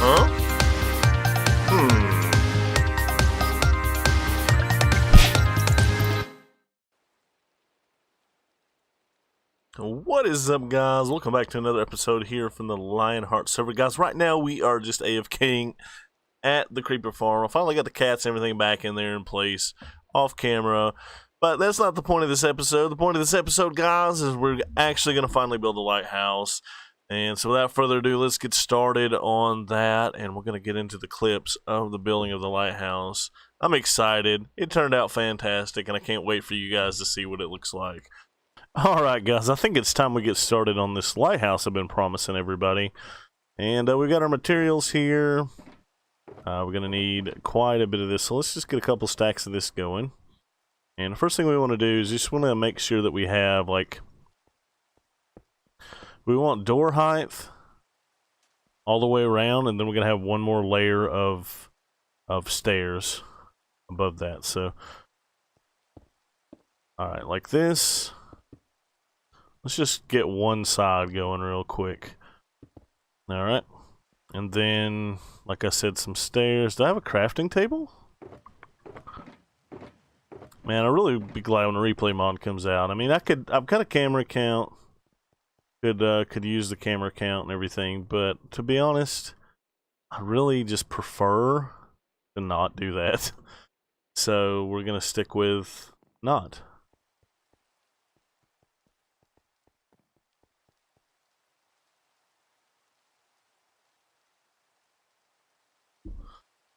Huh? What is up, guys? Welcome back to another episode here from the Lionheart server. Guys, right now we are just AFKing at the creeper farm. I finally got the cats and everything back in there in place off camera. But that's not the point of this episode. The point of this episode, guys, is we're actually going to finally build a lighthouse. And so without further ado, let's get started on that. And we're going to get into the clips of the building of the lighthouse. I'm excited. It turned out fantastic, and I can't wait for you guys to see what it looks like. Alright, guys, I think it's time we get started on this lighthouse I've been promising everybody. And we got our materials here. We're going to need quite a bit of this, so let's just get a couple stacks of this going. And the first thing we want to do is just want to make sure that we have, like, we want door height all the way around, and then we're going to have one more layer of stairs above that. So, alright, like this. Let's just get one side going real quick. Alright. And then, like I said, some stairs. Do I have a crafting table? Man, I'll really be glad when the replay mod comes out. I mean, I've got a camera account. Could use the camera account and everything, but to be honest, I really just prefer to not do that. So we're gonna stick with not.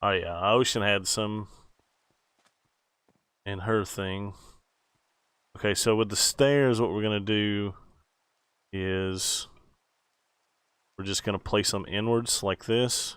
Oh yeah, Ocean had some in her thing. Okay, so with the stairs, what we're gonna do is we're just gonna place them inwards like this.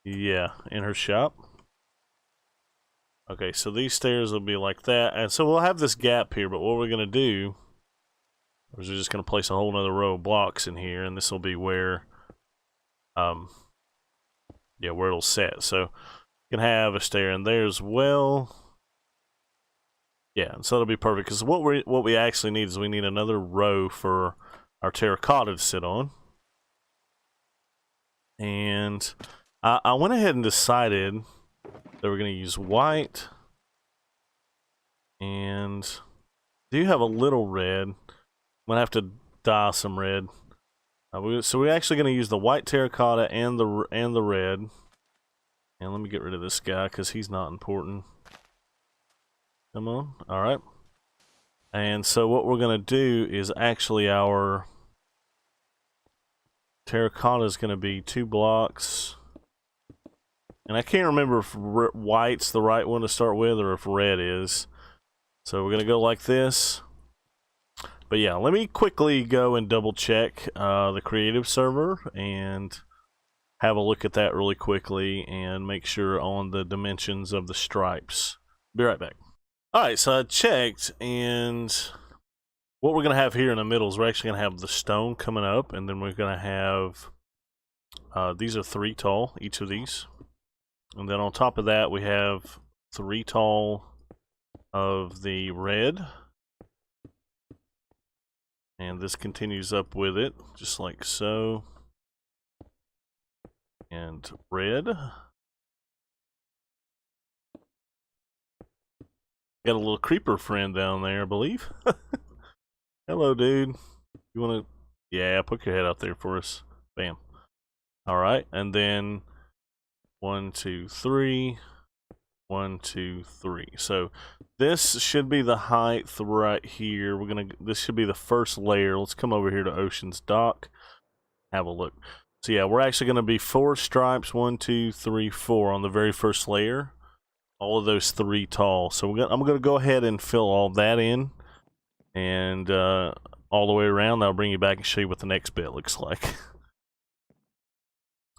Yeah, in her shop. Okay, so these stairs will be like that, and so we'll have this gap here, but what we're gonna do is we're just going to place a whole nother row of blocks in here, and this will be where, yeah, where it'll set. So you can have a stair in there as well. Yeah, and so it'll be perfect, because what we actually need is we need another row for our terracotta to sit on. And I went ahead and decided that we're going to use white, and do have a little red. I'm gonna have to dye some red. So we're actually gonna use the white terracotta and the red. And let me get rid of this guy because he's not important. Come on, all right. And so what we're gonna do is actually our terracotta is gonna be 2 blocks. And I can't remember if white's the right one to start with or if red is. So we're gonna go like this. But yeah, let me quickly go and double check the creative server and have a look at that really quickly and make sure on the dimensions of the stripes. Be right back. Alright, so I checked, and what we're going to have here in the middle is we're actually going to have the stone coming up, and then we're going to have, these are 3 tall, each of these. And then on top of that, we have 3 tall of the red. And this continues up with it, just like so. And red. Got a little creeper friend down there, I believe. Hello, dude. You wanna... Yeah, poke your head out there for us. Bam. Alright, and then 1, 2, 3. 1, 2, 3. So this should be the height right here. This should be the first layer. Let's come over here to Ocean's dock. Have a look. So yeah, we're actually going to be 4 stripes. 1, 2, 3, 4 on the very first layer. All of those 3 tall. So I'm going to go ahead and fill all that in, and all the way around. I'll bring you back and show you what the next bit looks like.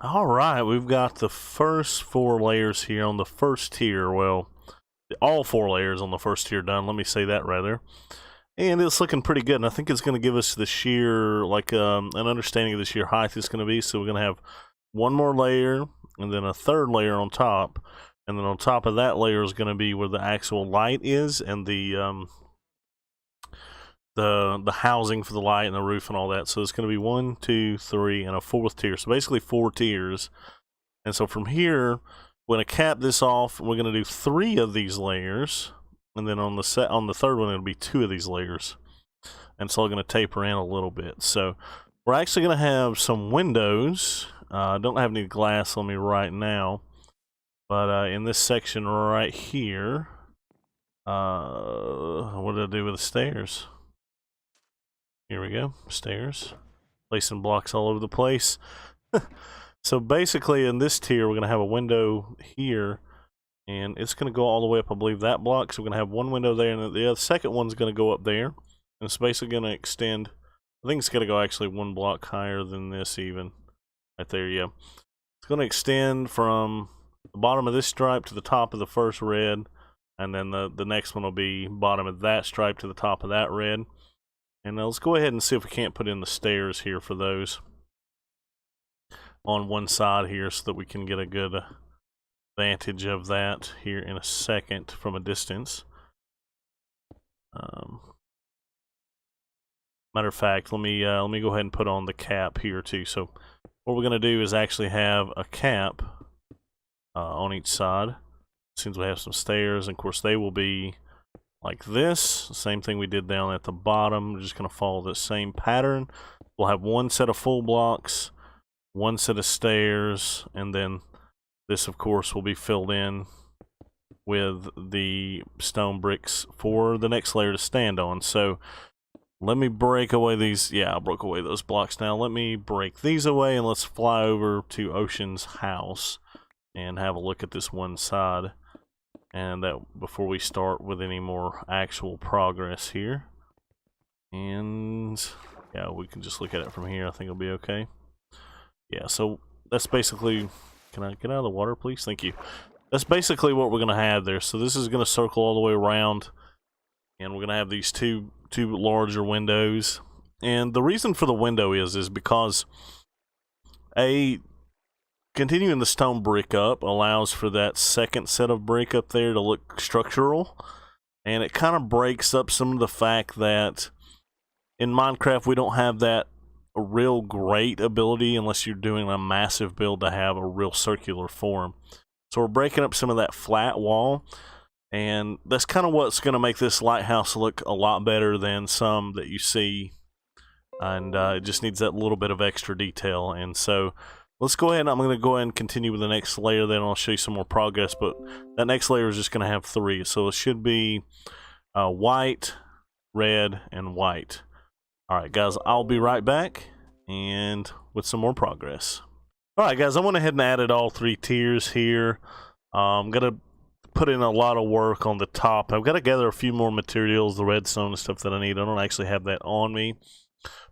Alright, we've got the first 4 layers here on the first tier. Well, all 4 layers on the first tier done, let me say that rather. And it's looking pretty good, and I think it's going to give us the sheer, like, an understanding of the sheer height it's going to be. So we're going to have 1 more layer, and then a 3rd layer on top. And then on top of that layer is going to be where the actual light is, and the the housing for the light and the roof and all that. So it's going to be 1, 2, 3, and a 4th tier. So basically 4 tiers. And so from here, we're going to cap this off. We're going to do 3 of these layers, and then on the 3rd one, it'll be 2 of these layers. And it's all going to taper in a little bit. So we're actually going to have some windows. I don't have any glass on me right now, but in this section right here, what did I do with the stairs? Here we go, stairs. Placing blocks all over the place. So basically in this tier, we're going to have a window here, and it's going to go all the way up, I believe, that block. So we're going to have one window there, and the second one's going to go up there. And it's basically going to extend, I think it's going to go actually 1 block higher than this even. Right there, yeah. It's going to extend from the bottom of this stripe to the top of the first red, and then the next one will be bottom of that stripe to the top of that red. And let's go ahead and see if we can't put in the stairs here for those on one side here so that we can get a good vantage of that here in a second from a distance. Matter of fact, let me go ahead and put on the cap here too. So what we're going to do is actually have a cap on each side. Since we have some stairs, and of course they will be like this. Same thing we did down at the bottom. We're just going to follow the same pattern. We'll have 1 set of full blocks, 1 set of stairs, and then this, of course, will be filled in with the stone bricks for the next layer to stand on. So let me break away these. Yeah, I broke away those blocks now. Let me break these away, and let's fly over to Ocean's house and have a look at this one side. And that before we start with any more actual progress here. And yeah, we can just look at it from here. I think it'll be okay. Yeah, so that's basically, can I get out of the water, please? Thank you. That's basically what we're going to have there. So this is going to circle all the way around, and we're going to have these two larger windows. And the reason for the window is because continuing the stone brick up allows for that second set of brick up there to look structural, and it kind of breaks up some of the fact that in Minecraft we don't have that real great ability unless you're doing a massive build to have a real circular form. So we're breaking up some of that flat wall, and that's kind of what's going to make this lighthouse look a lot better than some that you see, and it just needs that little bit of extra detail. And so let's go ahead. I'm going to go ahead and continue with the next layer, then I'll show you some more progress. But that next layer is just going to have 3. So it should be white, red, and white. Alright guys, I'll be right back and with some more progress. Alright guys, I went ahead and added all 3 tiers here. I'm going to put in a lot of work on the top. I've got to gather a few more materials, the redstone and stuff that I need. I don't actually have that on me.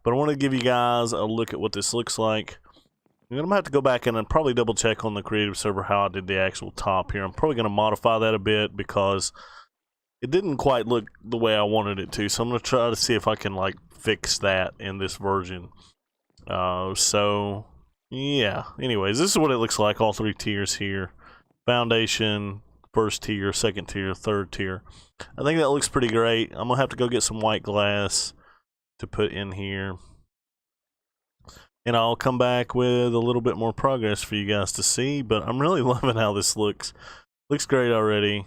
But I want to give you guys a look at what this looks like. I'm going to have to go back in and probably double check on the creative server how I did the actual top here. I'm probably going to modify that a bit because it didn't quite look the way I wanted it to. So I'm going to try to see if I can like fix that in this version. So yeah, anyways, this is what it looks like, all 3 tiers here. Foundation, 1st tier, 2nd tier, 3rd tier. I think that looks pretty great. I'm going to have to go get some white glass to put in here. And I'll come back with a little bit more progress for you guys to see, but I'm really loving how this looks. Looks great already.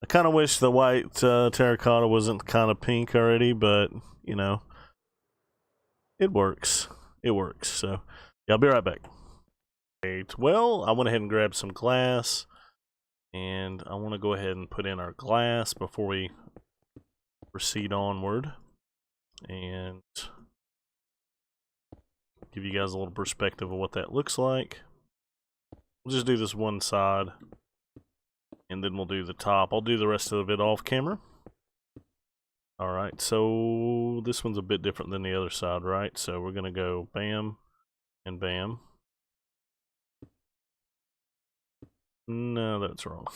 I kind of wish the white terracotta wasn't kind of pink already, but, you know, it works. It works. So, yeah, I'll be right back. Well, I went ahead and grabbed some glass, and I want to go ahead and put in our glass before we proceed onward. And give you guys a little perspective of what that looks like. We'll just do this one side, and then we'll do the top. I'll do the rest of it off camera. Alright, so this one's a bit different than the other side, right? So we're going to go bam and bam. No, that's wrong.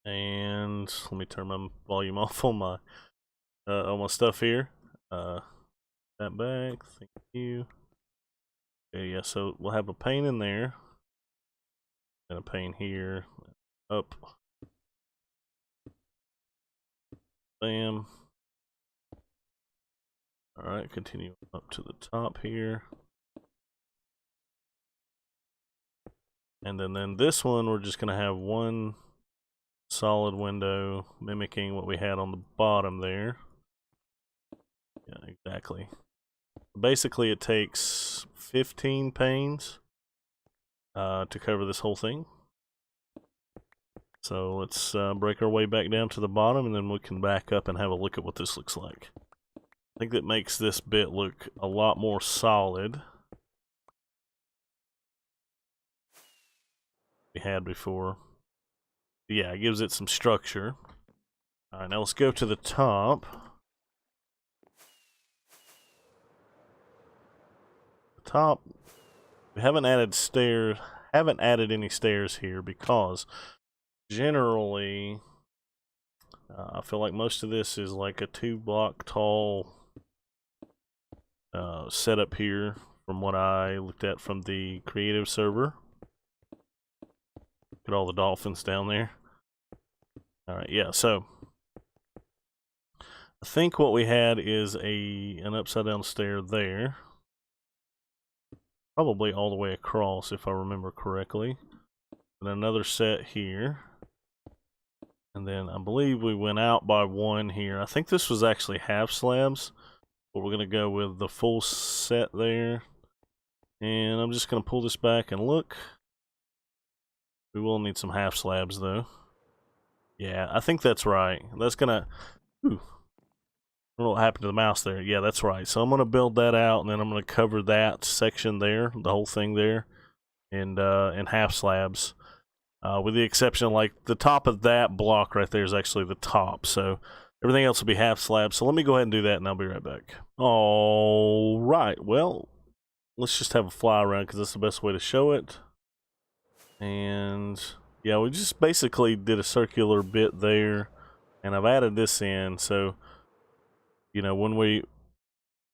And let me turn my volume off on my stuff here. That back, thank you. Okay, yeah, so we'll have a pane in there, and a pane here, up, Bam. Alright, continue up to the top here. And then this one, we're just going to have one solid window mimicking what we had on the bottom there. Yeah, exactly. Basically, it takes 15 panes to cover this whole thing. So let's break our way back down to the bottom, and then we can back up and have a look at what this looks like. I think that makes this bit look a lot more solid we had before. Yeah, it gives it some structure. Alright, now let's go to the top. The top, we haven't added any stairs here because generally I feel like most of this is like a 2-block tall setup here from what I looked at from the creative server. Look at all the dolphins down there. Alright, yeah, so I think what we had is an upside down stair there. Probably all the way across if I remember correctly. And another set here. And then I believe we went out by one here. I think this was actually half slabs. But we're going to go with the full set there. And I'm just going to pull this back and look. We will need some half slabs though. Yeah, I think that's right. That's going to... Ooh. I don't know what happened to the mouse there. Yeah, that's right. So I'm going to build that out, and then I'm going to cover that section there, the whole thing there, in half slabs. With the exception of, like, the top of that block right there is actually the top. So everything else will be half slabs. So let me go ahead and do that, and I'll be right back. All right. Well, let's just have a fly around because that's the best way to show it. And, yeah, we just basically did a circular bit there, and I've added this in, so... You know, when we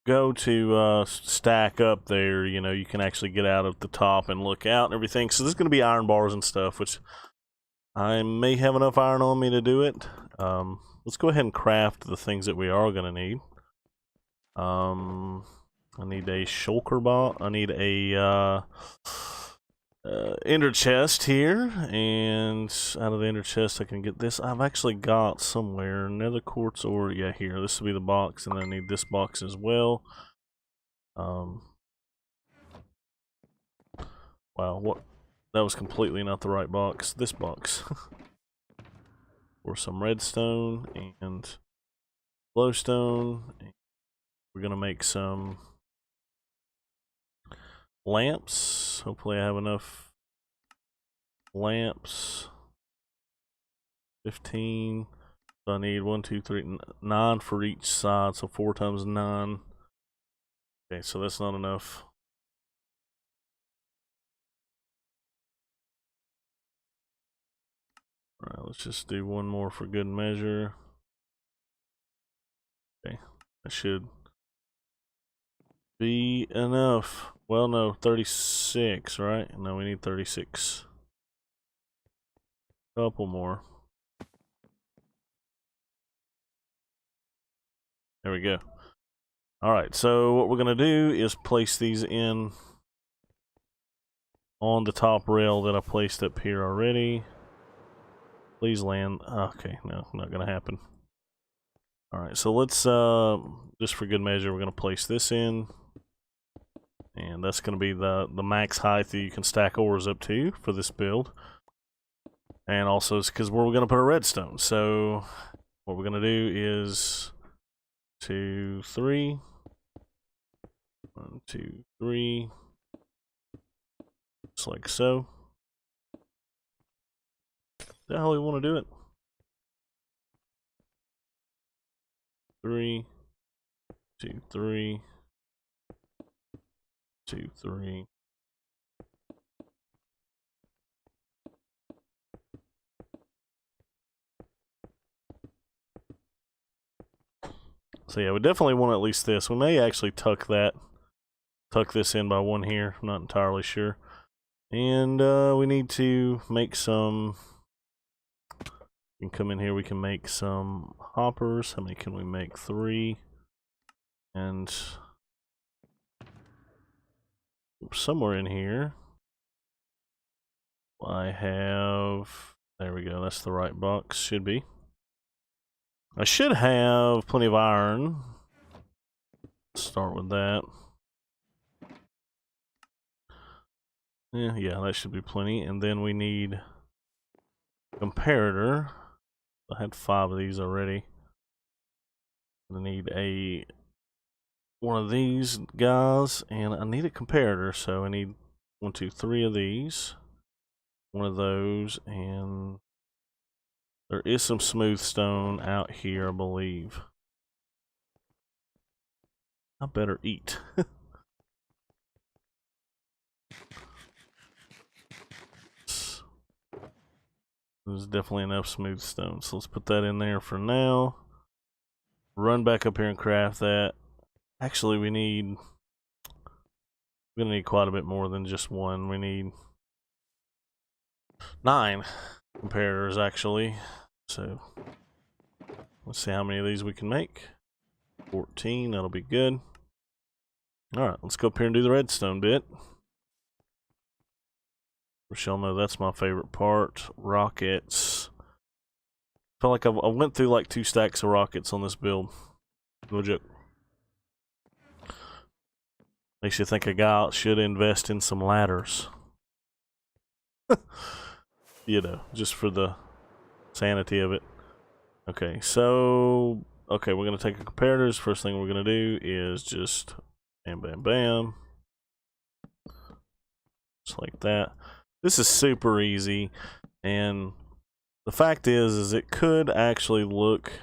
go to stack up there, you know, you can actually get out at the top and look out and everything. So there's going to be iron bars and stuff, which I may have enough iron on me to do it. Let's go ahead and craft the things that we are going to need. I need a shulker bot. I need a ender chest here, and out of the ender chest I can get this. I've actually got somewhere nether quartz ore. Yeah, here. This will be the box, and I need this box as well. Wow, what? That was completely not the right box. This box. For some redstone and glowstone. We're gonna make some lamps. Hopefully I have enough lamps. 15. So I need 1, 2, 3, 9 for each side. So 4 times 9. Okay, so that's not enough. Alright, let's just do one more for good measure. Okay, that should be enough. Well, no, 36, right? No, we need 36. Couple more. There we go. Alright, so what we're going to do is place these in on the top rail that I placed up here already. Please land. Okay, no, not going to happen. Alright, so let's, just for good measure, we're going to place this in. And that's going to be the max height that you can stack ores up to for this build. And also it's because we're going to put a redstone. So what we're going to do is 2, 3. 1, 2, 3. Just like so. The hell you want to do it? 3, 2, 3. 2, 3. So yeah, we definitely want at least this. We may actually tuck this in by one here. I'm not entirely sure. And we need to make some. We can come in here. We can make some hoppers. How many can we make? 3. And somewhere in here, I have... There we go. That's the right box. Should be. I should have plenty of iron. Let's start with that. Yeah, that should be plenty. And then we need comparator. I had 5 of these already. I need one of these guys, and I need a comparator, so I need 1, 2, 3 of these. One of those, and there is some smooth stone out here, I believe. I better eat. There's definitely enough smooth stone, so let's put that in there for now. Run back up here and craft that. Actually, we're gonna need quite a bit more than just one. We need 9 comparators, actually. So let's see how many of these we can make. 14, that'll be good. Alright, let's go up here and do the redstone bit. Which y'all know that's my favorite part. Rockets. I feel like I went through like 2 stacks of rockets on this build. No joke. Makes you think a guy should invest in some ladders. You know, just for the sanity of it. Okay, so... Okay, we're going to take our comparators. First thing we're going to do is just... Bam, bam, bam. Just like that. This is super easy, and the fact is it could actually look,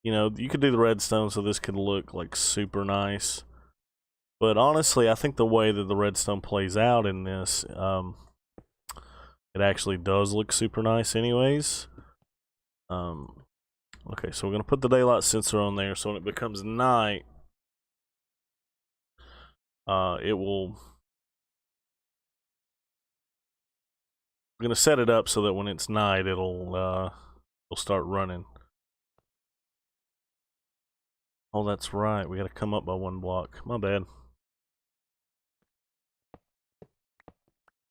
you know, you could do the redstone so this could look like super nice, but honestly I think the way that the redstone plays out in this, it actually does look super nice anyways. Okay, so we're going to put the daylight sensor on there, so when it becomes night, it will... I'm gonna set it up so that when it's night, it'll start running. Oh, that's right. We gotta come up by 1 block. My bad.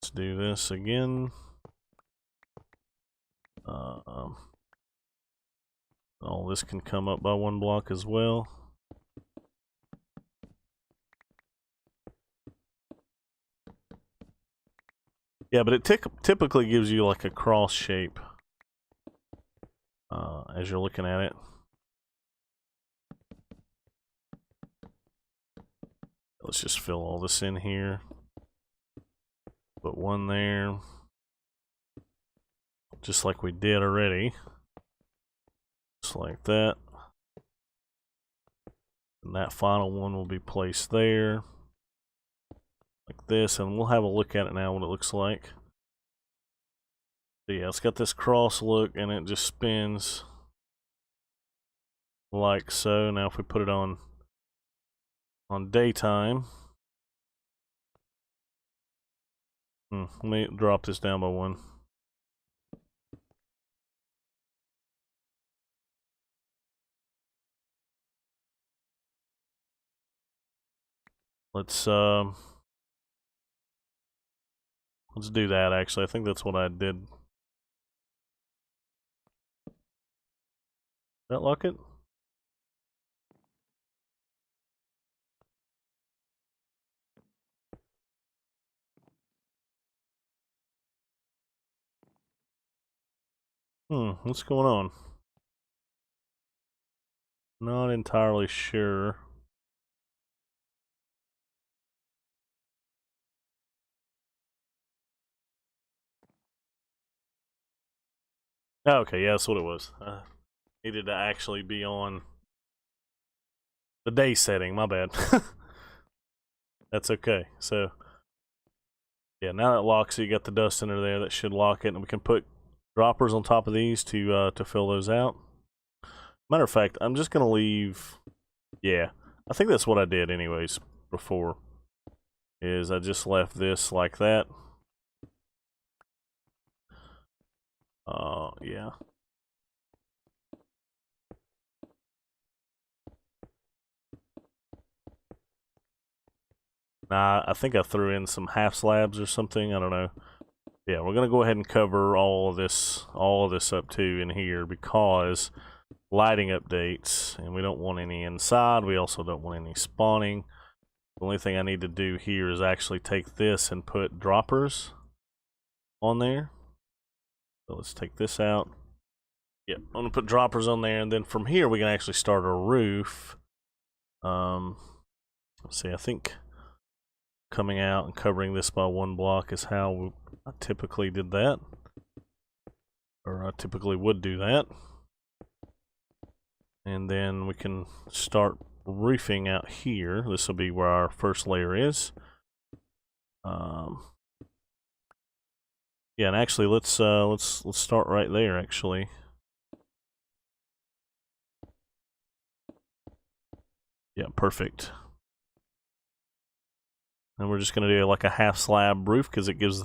Let's do this again. All this can come up by 1 block as well. Yeah, but it typically gives you like a cross shape as you're looking at it. Let's just fill all this in here. Put 1 there. Just like we did already. Just like that. And that final one will be placed there. Like this, and we'll have a look at it now, what it looks like. So yeah, it's got this cross look, and it just spins like so. Now if we put it on daytime, let me drop this down by 1. Let's do that, actually. I think that's what I did. That lock it? What's going on? Not entirely sure. Oh, okay, yeah, that's what it was. Needed to actually be on the day setting, my bad. That's okay. So, yeah, now that locks it, you got the dust under there, that should lock it, and we can put droppers on top of these to fill those out. Matter of fact, I'm just gonna leave, yeah, I think that's what I did anyways before, is I just left this like that. Yeah. Nah, I think I threw in some half slabs or something. I don't know. Yeah, we're gonna go ahead and cover all of this up too in here because lighting updates, and we don't want any inside. We also don't want any spawning. The only thing I need to do here is actually take this and put droppers on there. So let's take this out. Yep, I'm gonna put droppers on there, and then from here we can actually start a roof. Let's see, I think coming out and covering this by one block is how I typically did that, or I typically would do that. And then we can start roofing out here. This will be where our first layer is. Yeah, and actually let's start right there actually. Yeah, perfect. And we're just going to do like a half slab roof because it gives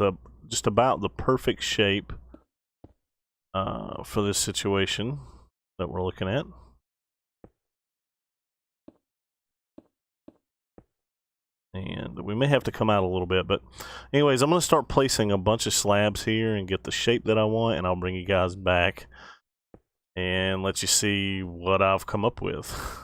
just about the perfect shape for this situation that we're looking at. And we may have to come out a little bit, but anyways, I'm going to start placing a bunch of slabs here and get the shape that I want, and I'll bring you guys back and let you see what I've come up with.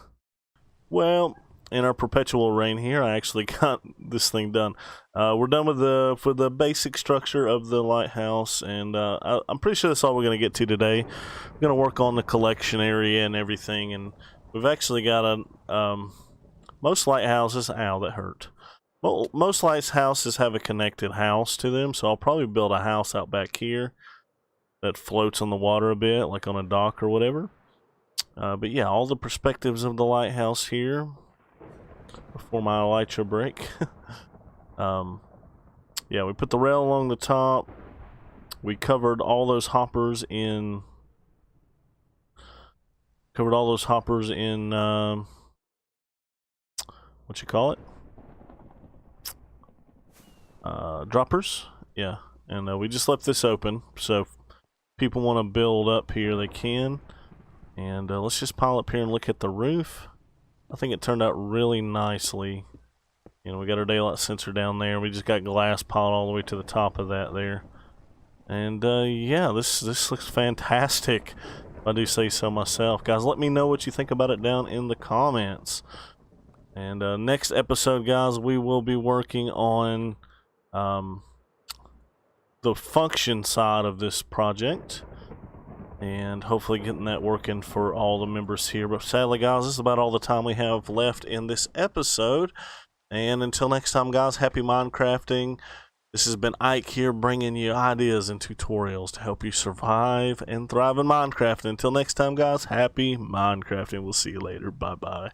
Well, in our perpetual rain here, I actually got this thing done. We're done with the basic structure of the lighthouse, and I'm pretty sure that's all we're going to get to today. We're going to work on the collection area and everything, and we've actually got most lighthouses. Ow, that hurt. Well, most lighthouses have a connected house to them, so I'll probably build a house out back here that floats on the water a bit, like on a dock or whatever. But yeah, all the perspectives of the lighthouse here before my elytra break. Yeah, we put the rail along the top. We covered all those hoppers in. What you call it? Droppers. Yeah, and we just left this open, so if people want to build up here, they can. And let's just pile up here and look at the roof. I think it turned out really nicely. You know, we got our daylight sensor down there. We just got glass piled all the way to the top of that there. And yeah, this looks fantastic, if I do say so myself. Guys, let me know what you think about it down in the comments. And next episode, guys, we will be working on the function side of this project, and hopefully getting that working for all the members here. But sadly, guys, this is about all the time we have left in this episode. And until next time, guys, happy Minecrafting. This has been Ike here, bringing you ideas and tutorials to help you survive and thrive in Minecraft. Until next time, guys, happy Minecrafting. We'll see you later. Bye-bye.